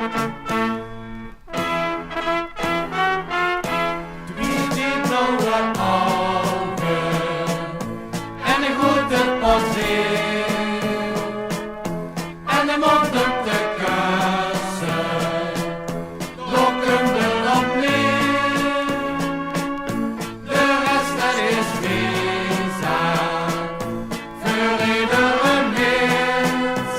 Drie die blauwe ogen en een goede portret en de mond op de kussen, lokken erop neer. De rest dat is bizar voor iedere mens.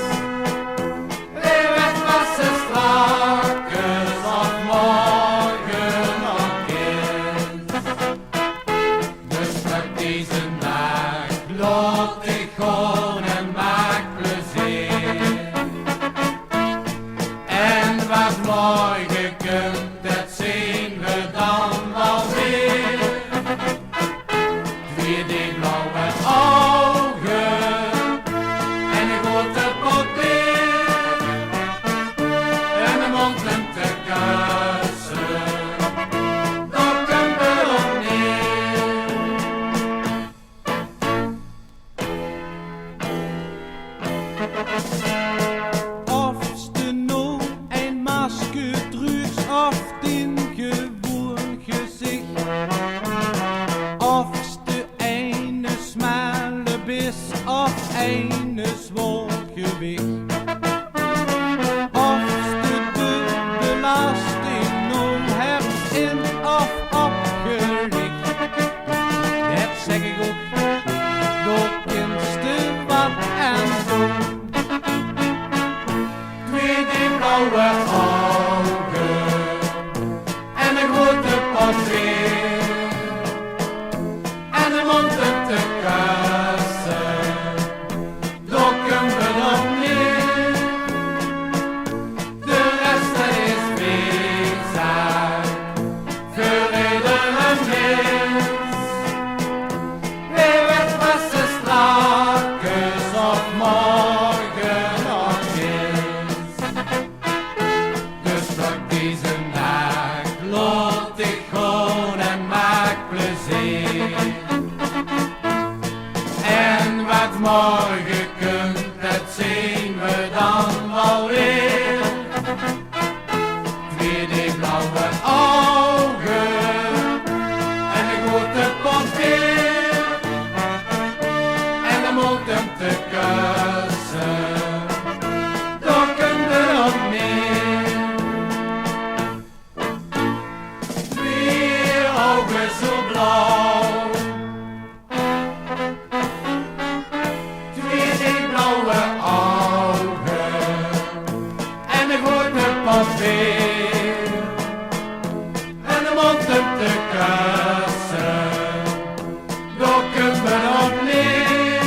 Leeuwet was ze strakjes of morgen nog eens. Dus pak deze dag, laat ik gewoon en maak plezier. En wat morgen komt, dat zien we dan wel weer. Weer die blauwe ogen en een grote pot bier en de mond om te kussen, daar komt het op neer. Of de nou een masker drugs of din gewoon gezicht. Of de ene smale bis of ene zwaar gewicht. Of de belasting nou hebt in of opgericht. Dat zeg ik ook, door kindste wat en doen. Twee die blauwe ogen en een grote portret en de mond op de kussen, daar komt het op neer. De rest dat is bizar voor iedere mens. Leeuwet was ze strakjes of morgen nog eens. Dus pak deze dag, laat ik gewoon en maak plezier. En wat morgen komt, dat zien we dan wel weer. Weer die blauwe ogen en een grote pot bier en de mond om te kussen, daar komt het op neer. Vier ogen zo blauw, twee die blauwe ogen en een grote pot bier en de mond om te kussen, daar komt het op neer.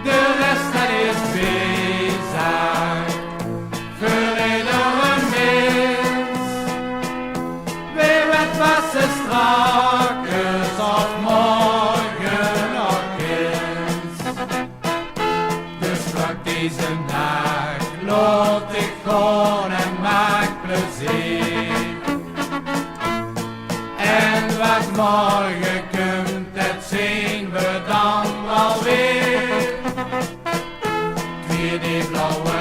De rest dat is bizar voor iedere mens. Wie weet wat ze strakjes of morgen nog eens. Dus pak deze dag, laat ik gewoon en maak plezier. En wat morgen komt, dat zien we dan wel weer. Weer die blauwe